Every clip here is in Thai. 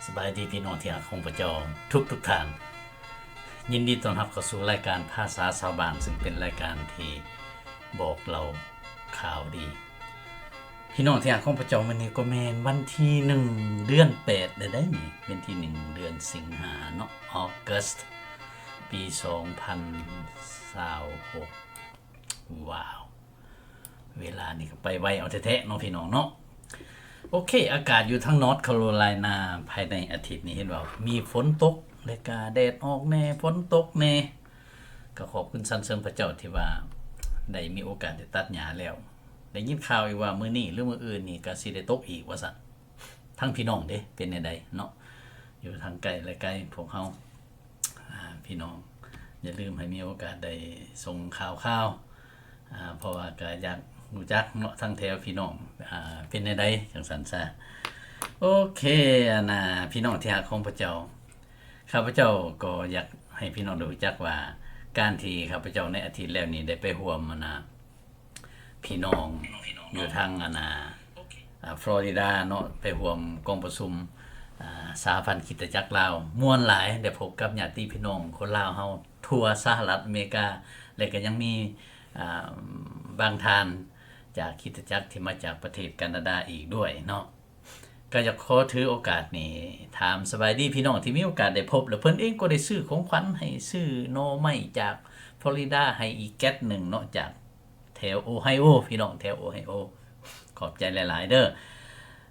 สบายดีพี่น้องที่รักของพระเจ้าทุกท่านยินดีต้อนรับเข้าสู่รายการภาษาชาวบ้านซึ่งเป็นรายการที่บอกเราข่าวดีพี่น้องที่รักของพระเจ้ามื้อนี้ก็แม่นวันที่1เดือน8ได้นี่เป็นที่1เดือนสิงหาเนาะออกัสปี2026ว้าวเวลานี่ก็ไปไวเอาแท้ๆเนาะพี่น้องเนาะโอเคอากาศอยู่ทั้งนอร์ทแคโรไลนาภายในอาทิตย์นี้เห็นว่ามีฝนตกและก็แดดออกแน่ฝนตกแน่ก็ขอบคุณสรรเสริญพระเจ้าที่ว่าได้มีโอกาสได้ตัดหญ้าแล้วได้ยินข่าวอีกว่ามื้อนี้หรือมื้ออื่นนี่ก็สิได้ตกอีกว่าซั่นทั้งพี่น้องเด้เป็นจังไดเนาะอยู่ทางไกลและไกลพวกเฮาพี่น้องอย่าลืมให้มีโอกาสได้ส่งข่าวเพราะว่าก็อยากรู้จักเนาะทั้งแถวพี่น้องเป็นจังไดจังซั่นซะโอเคนะพี่น้องที่รักของพระเจ้าข้าพเจ้าก็อยากให้พี่น้องได้รู้จักว่าการที่ข้าพเจ้าในอาทิตย์แล้วนี้ได้ไปร่วมพี่น้องอยู่ทางฟลอริดาเนาะไปร่วมกองประชุมสหพันธ์คริสตจักรลาวม่วนหลายได้พบกับญาติพี่น้องคนลาวเฮาทั่วสหรัฐอเมริกาและก็ยังมีบางท่านจากคริสตจักรที่มาจากประเทศแคนาดาอีกด้วยเนาะก็อยากขอถือโอกาสนี้ถามสบายดีพี่น้องที่มีโอกาสได้พบแล้วเพิ่นเองก็ได้ซื้อของขวัญให้ซื้อโนไม้จากฟลอริดาให้อีกแก๊สหนึ่งเนาะจากแถวโอไฮโอพี่น้องแถวโอไฮโอขอบใจหลายๆเด้อ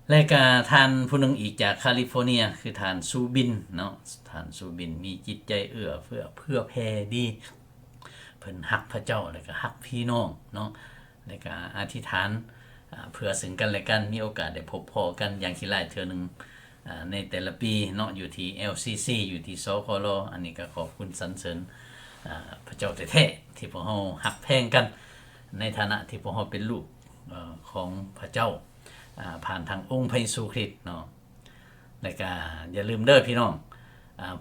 และก็ท่านผู้นึงอีกจากแคลิฟอร์เนียคือท่านซูบินเนาะท่านซูบินมีจิตใจเอื้อเพื่อแผ่ดีเพิ่นฮักพระเจ้าแล้วก็ฮักพี่น้องเนาะแล้วก็อธิษฐานเพื่อซึ่งกันและกันมีโอกาสได้พบพอกันอย่างที่หลายเทื่อนึงในแต่ละปีเนาะอยู่ที่ LCC อยู่ที่สคลอันนี้ก็ขอบคุณสรรเสริญพระเจ้าแท้ๆที่พวกเฮาฮักแพงกันในฐานะที่พวกเฮาเป็นลูกของพระเจ้าผ่านทางองค์พระเยซูคริสต์เนาะแล้วก็อย่าลืมเด้อพี่น้อง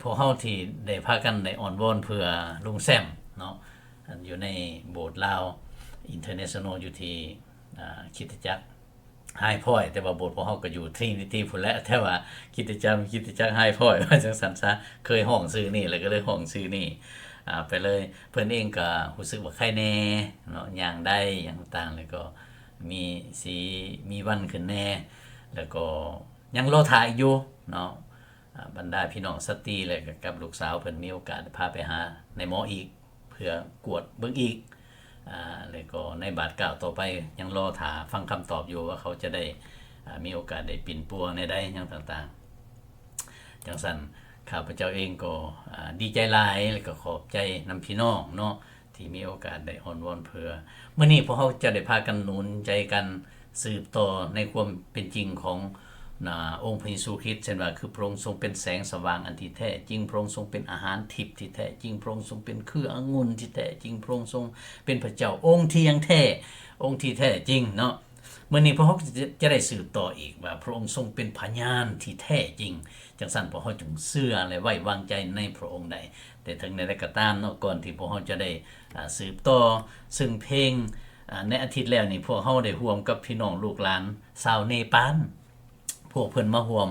พวกเฮาที่ได้พากันได้อ่อนวอนเพื่อลุงแซมเนาะอยู่ในโบสถ์ลาวอินเตอร์เนชั่นแนลอยู่ที่คริสตจักรไฮพอยต์แต่ว่าโบสถ์พวกเฮาก็อยู่ทรินิตี้พุ่นแหละแต่ว่าคริสตจักรไฮพอยต์ว่าจังซั่นซะเคยห้องชื่อนี่แล้วก็เลยห้องชื่อนี่ไปเลยเพิ่นเองก็รู้สึกว่าไข้แน่เนาะย่างได้อย่างต่างแล้วก็มีสีมีวันขึ้นแน่แล้วก็ยังรอถ่ายอยู่เนาะบรรดาพี่น้องสตรีแล้วก็กับลูกสาวเพิ่นมีโอกาสพาไปหาในหมออีกเพื่อกวดเบิ่งอีกแล้วก็ในบาทกล่าวต่อไปยังรอถาฟังคำตอบอยู่ว่าเขาจะได้มีโอกาสได้ปิ่นปัวในได้อย่างต่างๆจังซั่นข้าพเจ้าเองก็ดีใจหลายแล้วก็ขอบใจนำพี่น้องเนาะที่มีโอกาสได้อ้อนวอนเพื่อมื้อนี้พวกเฮาจะได้พากันหนุนใจกันสืบต่อในความเป็นจริงขององค์พระเยซูคริสต์เช่นว่าคือพระองค์ทรงเป็นแสงสว่างอันที่แท้จริงพระองค์ทรงเป็นอาหารทิพย์ที่แท้จริงพระองค์ทรงเป็นเครือองุ่นที่แท้จริงพระองค์ทรงเป็นพระเจ้าองค์ที่ยังแท้องค์ที่แท้จริงเนาะมื้อนี้พวกเฮาจะได้สืบต่ออีกว่าพระองค์ทรงเป็นพยานที่แท้จริงจังซั่นพวกเฮาจึงเชื่อและไว้วางใจในพระองค์ใดแต่ถึงในใดก็ตามเนาะก่อนที่พวกเฮาจะได้สืบต่อซึ่งเพลงในอาทิตย์แล้วนี่พวกเฮาได้ร่วมกับพี่น้องลูกหลานชาวเนปาลพวกเพิ่นมาร่วม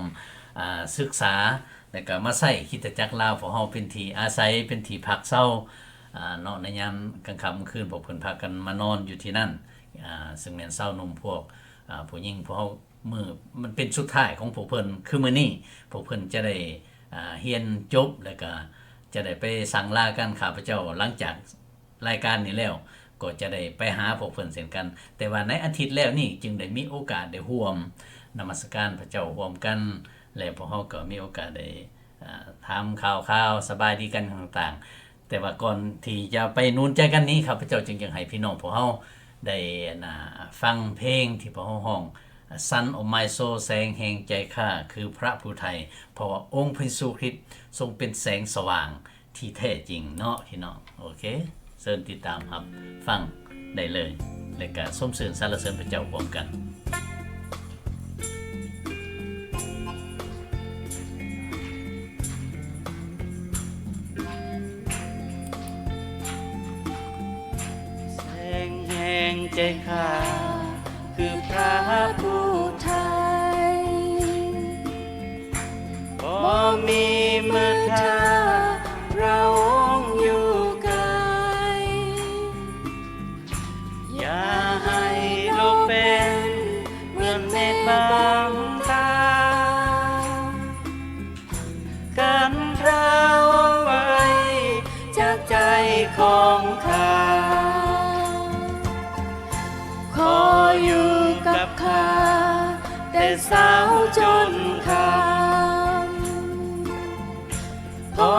ศึกษาแล้วก็มาใช้คริสตจักรลาวของเฮาเป็นที่อาศัยเป็นที่พักเช้าเนาะในยามกลางค่ำคืนพวกเพิ่นพากันมานอนอยู่ที่นั่นซึ่งแม่นเช้านมพวกผู้หญิงพวกเฮามื้อมันเป็นสุดท้ายของพวกเพิ่นคือมื้อนี้พวกเพิ่นจะได้เรียนจบแล้วก็จะได้ไปสั่งลากันข้าพเจ้าหลังจากรายการนี้แล้วก็จะได้ไปหาพวกเพิ่นเช่นกันแต่ว่าในอาทิตย์แล้วนี่จึงได้มีโอกาสได้ร่วมนมัสการพระเจ้าร่วมกันและพวกเฮาก็มีโอกาสได้ถามข่าวๆสบายดีกันต่างๆแต่ว่าก่อนที่จะไปนูนใจกันนี้ครับพระเจ้าจึงอยากให้พี่น้องพวกเฮาได้ฟังเพลงที่พวกเฮาร้อง Son of my soul แสงแห่งใจข้าคือพระผู้ไทยเพราะว่าองค์พระเยซูคริสต์ทรงเป็นแสงสว่างที่แท้จริงเนาะพี่น้องโอเคเชิญติดตามครับฟังได้เลยและก็ส้มเสริญสรรเสริญพระเจ้าพร้อมกันใจข้าคือพระผู้ไทย ขอ บังตากันเราไว้จากใจของข้าขออยู่กับข้าแต่สาวจนคำพอ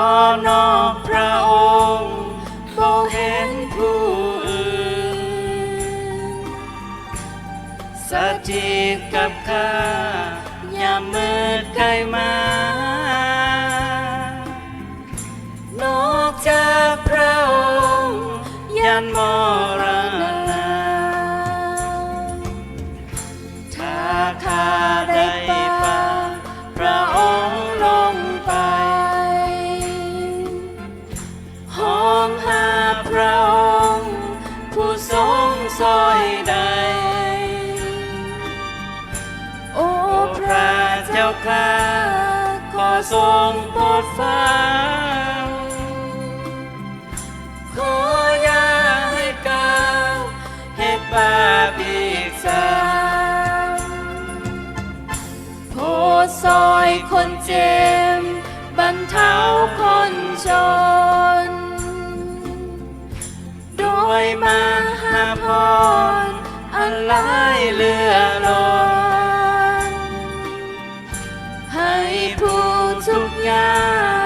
นอกพระองค์บ่เห็นผู้อื่นสถิตกับข้ายามมืดใกล้มานอกจากพระองค์ยันมรณะถ้าข้าได้ไปพระองค์ลงไปห้องหาพระองค์ผู้ทรงซอยใดโอ้พระเจ้าข้าขอทรงโปรดฟังขออย่าให้ก้าวเหตุบาปอีกซ้ำโปรดซอยคนเจ็บบรรเทาคนจนโดยมหาพรอันหลายเหลือล้นให้ผู้ทุกข์ยา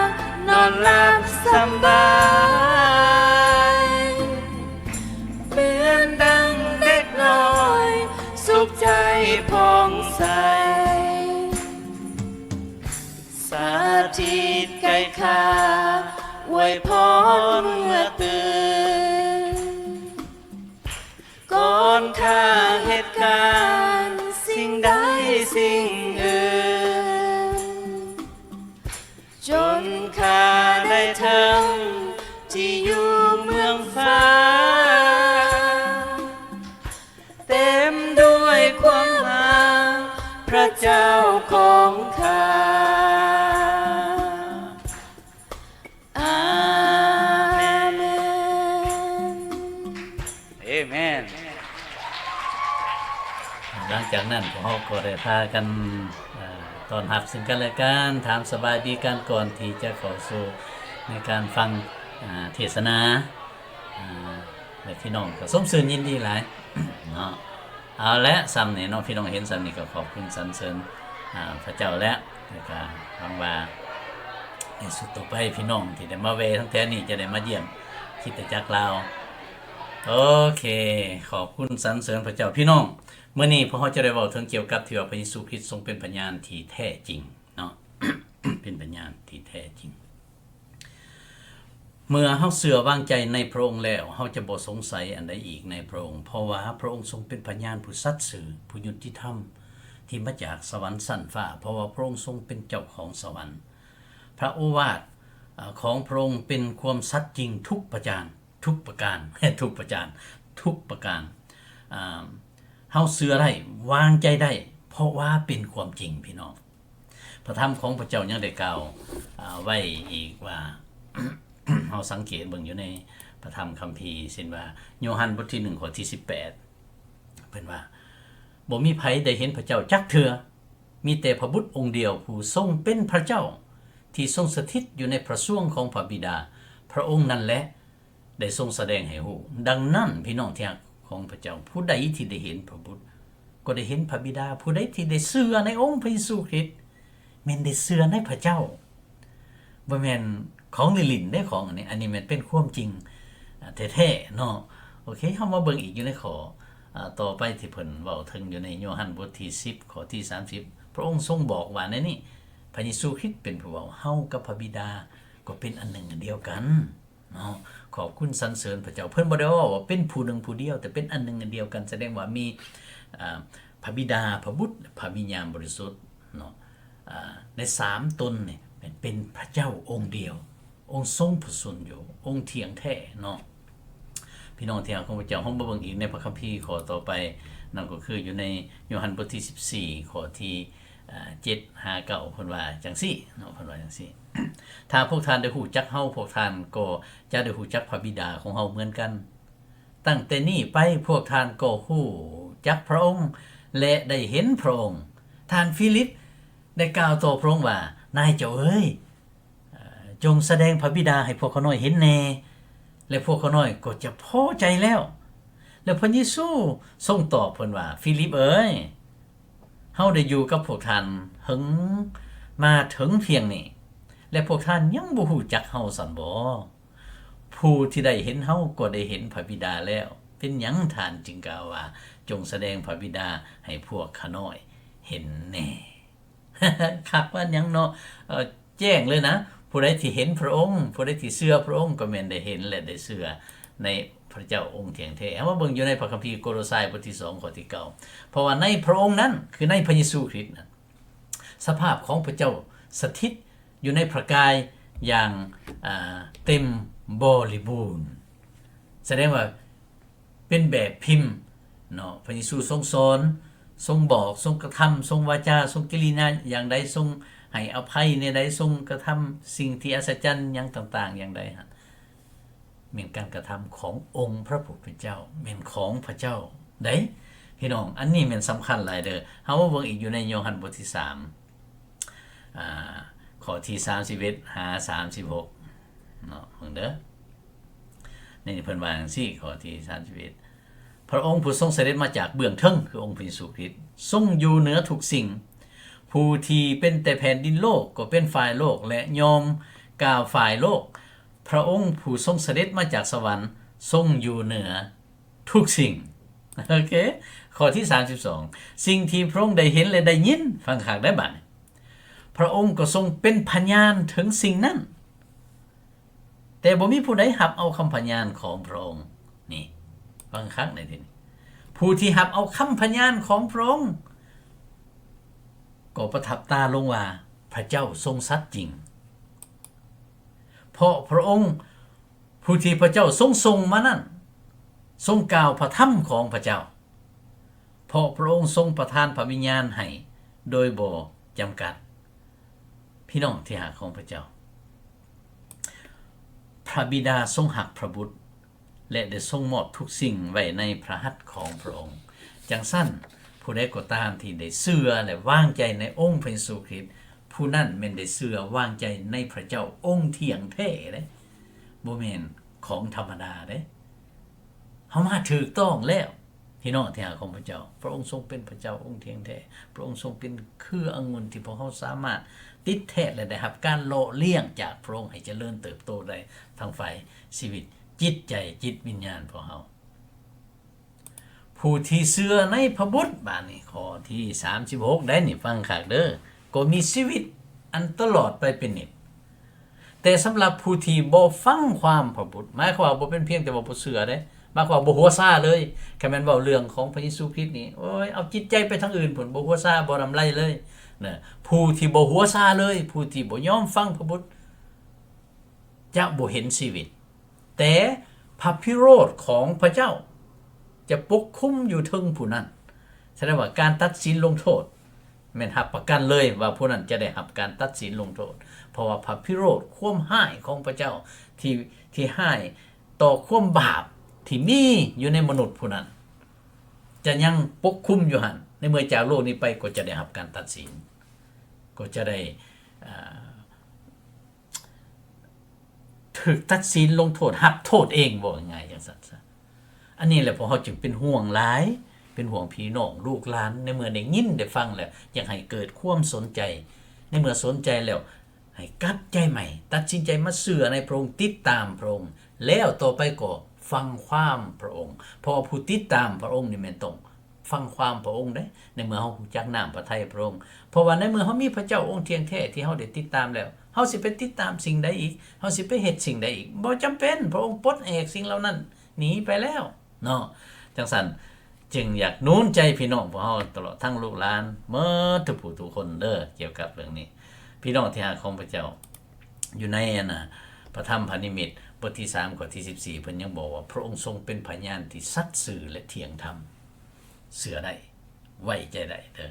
กนอนหลับสำบายเหมือนดังเด็กน้อยสุขใจผ่องใสสาธิตไกลข้าอวยพรเมื่อตื่นก่อนข้าเหตุการณ์สิ่งใดสิ่งอื่นจนข้าได้ถึงที่อยู่เมืองฟ้าเต็มด้วยความรักพระเจ้าของข้าอาเมนเอเมน หลังจากนั้นพวกเราก็ได้พากันตอนรับซึ่งกันและกันถามสบายดีกันก่อนที่จะเข้าสู่ในการฟังเทศนาและพี่น้องก็สมชื่นยินดีหลาย เนาะเอาละซ้ำนี่เนาะพี่น้องเห็นซ้ำนี่ก็ขอบคุณสรรเสริญพระเจ้าแล้วก็หวังว่าในสุดต่อไปพี่น้องที่ได้มาเวทั้งแท้นี่จะได้มาเยี่ยมคริสตจักรลาวโอเคขอบคุณสรรเสริญพระเจ้าพี่น้องเมื่อนี้พวกเราจะได้บอกถึงเกี่ยวกับที่ว่าพระเยซูคริสต์ทรงเป็นพยานที่แท้จริงเนาะ เป็นพยานที่แท้จริงเมื่อเฮาเชื่อวางใจในพระองค์แล้วเฮาจะบ่สงสัยอันใดอีกในพระองค์เพราะว่าพระองค์ทรงเป็นพยานผู้สัตย์ซื่อผู้ยุติธรรมที่มาจากสวรรค์สั้นฟ้าเพราะว่าพระองค์ทรงเป็นเจ้าของสวรรค์พระโอวาทของพระองค์เป็นความสัตย์จริงทุกประการทุกประการ ทุกประการทุกประการเฮาเชื่อได้วางใจได้เพราะว่าเป็นความจริงพี่น้องพระธรรมของพระเจ้ายังได้กล่าวไว้อีกว่า เฮาสังเกตเบิ่งอยู่ในพระธรรมคัมภีร์เช่นว่าโยฮันบทที่1ข้อที่18เพิ่นว่าบ่มีไผได้เห็นพระเจ้าจักเทื่อมีแต่พระบุตรองค์เดียวผู้ทรงเป็นพระเจ้าที่ทรงสถิตอยู่ในพระส่วงของพระบิดาพระองค์นั้นแหละได้ทรงแสดงให้รู้ดังนั้นพี่น้องที่รักของพระเจ้าผู้ใดที่ได้เห็นพระบุตรก็ได้เห็นพระบิดาผู้ใดที่ได้เชื่อในองค์พระเยซูคริสต์แม่นได้เชื่อในพระเจ้าบ่แม่นของลินๆได้ของอันนี้มันเป็นความจริงแท้ๆเนาะโอเคเฮามาเบิ่งอีกอยู่ในข้อต่อไปที่เพิ่นเว้าถึงอยู่ในโยฮันบทที่10ข้อที่30พระองค์ทรงบอกว่าในนี้พระเยซูคริสต์เป็นผู้เว้าเฮากับพระบิดาก็เป็นอันหนึ่งอันเดียวกันเนาะขอบคุณสรรเสริญพระเจ้าเพิ่นบ่ได้ว่าเป็นผู้หนึ่งผู้เดียวแต่เป็นอันหนึ่งอันเดียวกันแสดงว่ามีพระบิดาพระบุตรพระวิญญาณบริสุทธิ์เนาะใน3ตนนี่เป็นพระเจ้าองค์เดียวองค์ทรงผู้สุนอยู่องค์เที่ยงแท้เนาะพี่น้องที่รักของพระเจ้าเฮามาเบิ่งอีกในพระคัมภีร์ข้อต่อไปนั่นก็คืออยู่ในโยฮันบทที่14ข้อที่7 5 9เพิ่นว่าจังซี่เนาะเพิ่นว่าจังซี่ ถ้าพวกท่านได้ฮู้จักเฮาพวกท่านก็จะได้ฮู้จักพระบิดาของเฮาเหมือนกันตั้งแต่นี้ไปพวกท่านก็ฮู้จักพระองค์และได้เห็นพระองค์ ท่านฟิลิปได้กล่าวต่อพระองค์ว่านายเจ้าเอ้ยจงแสดงพระบิดาให้พวกเขาน้อยเห็นแน่และพวกเขาน้อยก็จะพอใจแล้วแล้วพระเยซูทรงตอบเพิ่นว่าฟิลิปเอ้ยเฮาได้อยู่กับพวกท่านหึงมาถึงเพียงนี้และพวกท่านยังบ่ฮู้จักเฮาซั่นบ่ผู้ที่ได้เห็นเฮาก็ได้เห็นพระบิดาแล้วเป็นหยังท่านจึงกล่าวว่าจงแสดงพระบิดาให้พวกข้าน้อยเห็นแน่ คักว่าหยังเนาะแจ้งเลยนะผู้ใดที่เห็นพระองค์ผู้ใดที่เชื่อพระองค์ก็แม่นได้เห็นและได้เชื่อในพระเจ้าองค์เที่ยงแท้เอามาเบิ่งอยู่ในพระคัมภีร์โคโลไซบทที่2ข้อที่9เพราะว่าในพระองค์นั้นคือในพระเยซูคริสต์นั้นสภาพของพระเจ้าสถิตอยู่ในพระกายอย่างเต็มบริบูรณ์แสดงว่าเป็นแบบพิมพ์เนาะพระเยซูทรงสอนทรงบอกทรงกระทำทรงวาจาทรงกิริยาอย่างใดทรงให้อภัยในใดทรงกระทำสิ่งที่อัศจรรย์อย่างต่างๆอย่างใดฮะเป็นการกระทำขององค์พระผู้เป็นเจ้าเป็นของพระเจ้าได้พี่น้องอันนี้มันสำคัญหลายเด้อเฮาเบิ่งอีกอยู่ในโยฮันบทที่3ข้อที่31หา36เนาะเบิ่งเด้อนี่เพิ่นว่าจังซี่ข้อที่31พระองค์ผู้ทรงเสด็จมาจากเบื้องเทิงคือองค์พระเยซูคริสต์ทรงอยู่เหนือทุกสิ่งผู้ที่เป็นแต่แผ่นดินโลกก็เป็นฝ่ายโลกและยอมกล่าวฝ่ายโลกพระองค์ผู้ทรงเสด็จมาจากสวรรค์ทรงอยู่เหนือทุกสิ่งโอเคข้อที่32สิ่งที่พระองค์ได้เห็นและได้ยินฟังคักได้บัดพระองค์ก็ทรงเป็นพยานถึงสิ่งนั้นแต่บ่มีผู้ใดรับเอาคำพยานของพระองค์นี่ฟังคักในที่นี้ผู้ที่รับเอาคำพยานของพระองค์ก็ประทับตาลงว่าพระเจ้าทรงสัตย์จริงเพราะพระองค์ผู้ที่พระเจ้าทรงส่งมานั้นทรงกล่าวพระธรรมของพระเจ้าเพราะพระองค์ทรงประทานพระวิญญาณให้โดยบ่จำกัดพี่น้องที่หาของพระเจ้าพระบิดาทรงหักพระบุตรและได้ทรงมอบทุกสิ่งไว้ในพระหัตถ์ของพระองค์จังสั้นผู้ใดก็ตามที่ได้เชื่อและวางใจในองค์พระเยซูคริสต์ผู้นั้นแม่นได้เชื่อวางใจในพระเจ้าองค์เที่ยงแท้เด้บ่แม่นของธรรมดาเด้เฮามาถูกต้องแล้วพี่น้องที่หาของพระเจ้าพระองค์ทรงเป็นพระเจ้าองค์เที่ยงแท้พระองค์ทรงเป็นเครือองุ่นที่พวกเฮาสามารถติดแท้และได้รับการหล่อเลี้ยงจากพระองค์ให้เจริญเติบโตได้ทั้งฝ่ายชีวิตจิตใจจิตวิญญาณของเฮาผู้ที่เชื่อในพระบุตรบาดนี้ข้อที่36ได้นี่ฟังคักเด้อก็มีชีวิตอันตลอดไปเป็นนิจแต่สำหรับผู้ที่บ่ฟังความพระบุตรหมายความว่าบ่เป็นเพียงแต่ว่าบ่เชื่อเด้หมายความว่าบ่หัวซ่าเลยแค่แม่นเว้าเรื่องของพระเยซูคริสต์นี่โอ้ยเอาจิตใจไปทางอื่นพุ่นบ่หัวซ่าบ่นำไรเลยนะผู้ที่บ่หัวซ่าเลยผู้ที่บ่ยอมฟังพระบุตรจะบ่เห็นชีวิตแต่พระพิโรธของพระเจ้าจะปกคุมอยู่ถึงผู้นั้นแสดงว่าการตัดสินลงโทษแม่นรับประกันเลยว่าผู้นั้นจะได้รับการตัดสินลงโทษเพราะว่าพระพิโรธความร้ายของพระเจ้าที่ร้ายต่อความบาปที่มีอยู่ในมนุษย์ผู้นั้นจะยังปกคุมอยู่หั่นในเมื่อจากโลกนี้ไปก็จะได้รับการตัดสินก็จะได้ถูกตัดสินลงโทษรับโทษเองบ่ง่ายจังซั่นซะอันนี้แหละพอเฮาจึงเป็นห่วงหลายเป็นห่วงพี่น้องลูกหลานในเมื่อได้ยินได้ฟังแล้วอยากให้เกิดความสนใจในเมื่อสนใจแล้วให้กลับใจใหม่ตัดสินใจมาเชื่อในพระองค์ติดตามพระองค์แล้วต่อไปก็ฟังความพระองค์เพราะผู้ติดตามพระองค์นี่แม่นต้องฟังความพระองค์เด้ในเมื่อเฮารู้จักน้ำพระทัยพระองค์เพราะว่าในเมื่อเฮามีพระเจ้าองค์เที่ยงแท้ที่เฮาได้ติดตามแล้วเฮาสิไปติดตามสิ่งใดอีกเฮาสิไปเฮ็ดสิ่งใดอีกบ่จำเป็นพระองค์ปลดแอกสิ่งเหล่านั้นหนีไปแล้วเนาะจังซั่นจึงอยากหนุนใจพี่น้องพวกเฮาตลอดทั้งลูกหลานหมดทุกผู้ทุกคนเด้อเกี่ยวกับเรื่องนี้พี่น้องที่หาของพระเจ้าอยู่ในพระธรรมพระนิมิตบทที่3ข้อที่14เพิ่นยังบอกว่าพระองค์ทรงเป็นพยานที่สัตย์ซื่อและเที่ยงธรรมเชื่อได้ไว้ใจได้เด้อ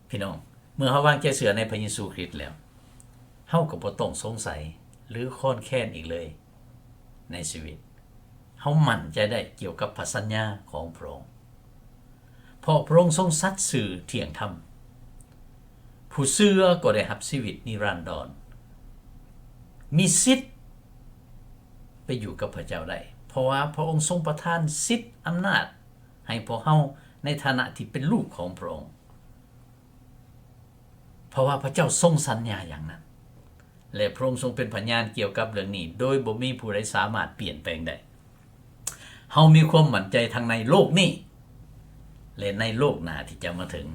พี่น้องเมื่อเฮาวางใจเชื่อในพระเยซูคริสต์แล้วเฮาก็บ่ต้องสงสัยหรือค้อนแค้นอีกเลยในชีวิตเฮามั่นใจได้เกี่ยวกับพระสัญญาของพระองค์เพราะ ราะพระองค์ทรงสัตย์ซื่อเที่ยงธรรมผู้เชื่อก็ได้รับชีวิตนิรันดรมีสิทธิ์ไปอยู่กับพระเจ้าได้เพราะว่าพระองค์ทรงประทานสิทธิ์อำนาจให้พวกเฮาในฐานะที่เป็นลูกของพระองค์เพราะว่าพระเจ้าทรงสัญญาอย่างนั้นและพระองค์ทรงเป็นพยานเกี่ยวกับเรื่องนี้โดยบ่มีผู้ใดสามารถเปลี่ยนแปลงได้เฮามีความมั่นใจทั้งในโลกนี้และในโลกหน้าที่จะมาถึง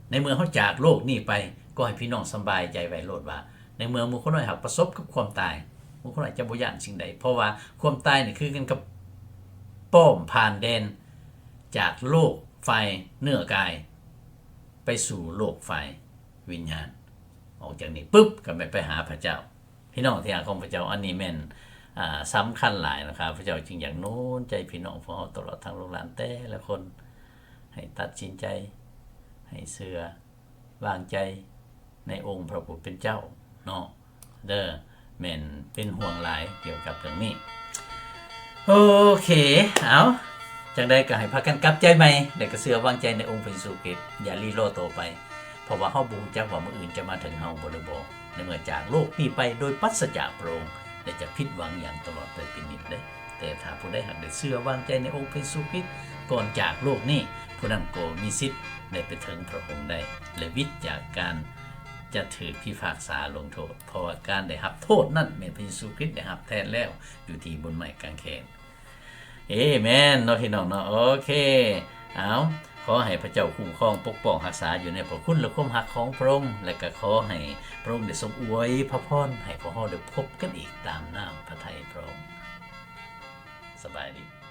ในเมื่อเฮาจากโลกนี้ไปก็ให้พี่น้องสบายใจไว้โลดว่าในเมื่อหมู่คนน้อยหักประสบกับความตายหมู่คนน้อยจะบ่ย้านสิ่งใดเพราะว่าความตายนี่คือกันกับป้อมผ่านแดนจากโลกไฟเนื้อกายไปสู่โลกไฟวิญญาณออกจากนี้ปุ๊บก็ไปหาพระเจ้าพี่น้องที่หาของพระเจ้าอันนี้แม่นสำคัญหลายนะครับพระเจ้าจึงอยากโน้นใจพี่น้องพวกเราตลอดทั้งโลกหลานแต่ละคนให้ตัดสินใจให้เชื่อวางใจในองค์พระผู้เป็นเจ้าเนาะเด้อแม่นเป็นห่วงหลายเกี่ยวกับเรื่องนี้โอเคเอาจังได้ก็ให้พากันกลับใจใหม่และก็เชื่อวางใจในองค์พระเยซูคริสต์อย่าลีโลโตไปเพราะว่าเฮาบ่รู้จักว่ามื้ออื่นจะมาถึงเฮาบ่หรือบ่ในเมื่อจากโลกนี้ไปโดยปราศจากพระองค์และจะผิดหวังอย่างตลอดไปเป็นนิจเด้อแต่ถ้าผู้ใดหากได้เชื่อวางใจในองค์พระเยซูคริสต์ก่อนจากโลกนี้ผู้นั้นก็มีสิทธิ์ได้ไปถึงพระองค์ได้และวิตจากการจะถือพิพากษาลงโทษเพราะว่าการได้รับโทษนั้นแม่นพระเยซูคริสต์ได้รับแทนแล้วอยู่ที่บนไม้กางเขนเอเมนเนาะพี่น้องเนาะโอเคเอาขอให้พระเจ้าคุ้มครองปกป้องรักษาอยู่ในพระคุณและความรักของพระองค์และก็ขอให้พระองค์ได้ทรงอวยพระพรให้พวกเราได้พบกันอีกตามน้ำพระทัยพระองค์สบายดี